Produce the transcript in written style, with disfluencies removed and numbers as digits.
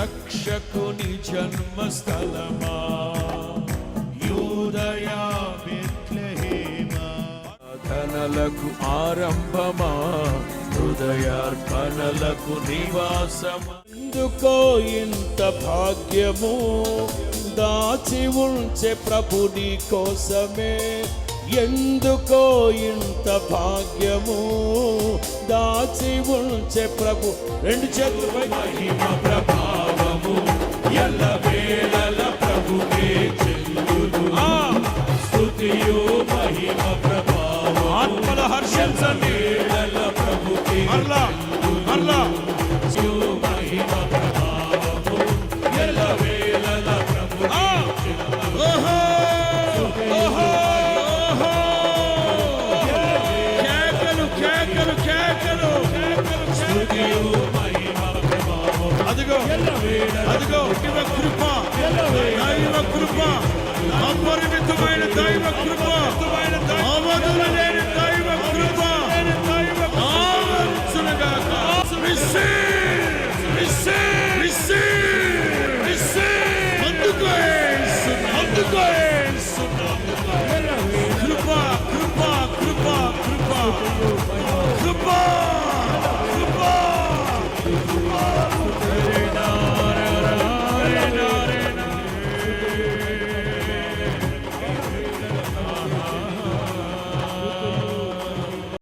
రక్షకుని జన్మస్థలమా, యూదయా బెత్లెహేమా, ధనలకు ఆరంభమా, హృదయార్పణలకు నివాసమా. ఎందుకో ఇంత భాగ్యము దాచి ఉంచే ప్రభు నీ కోసమే, ఎందుకో ఇంత భాగ్యము దాచి ఉంచే ప్రభు. రెండు చేతులపై మహిమ ప్రభావము ఎల్లవేళల ప్రభువే చెల్లును, స్తుతియు మహిమ ప్రభావము ఆత్మల హర్షించండి ప్రభువే మరలా మరలా మహిమ ప్రభావము ఎల్లవేళల ప్రభువే చెల్లును. ఓహో అదిగో అదిగో దైవ కృప, దైవ కృప, అపరిమితమైన దైవ కృప, అవధులు లేని దైవ కృప ఆవరించునుగాక. అందుకో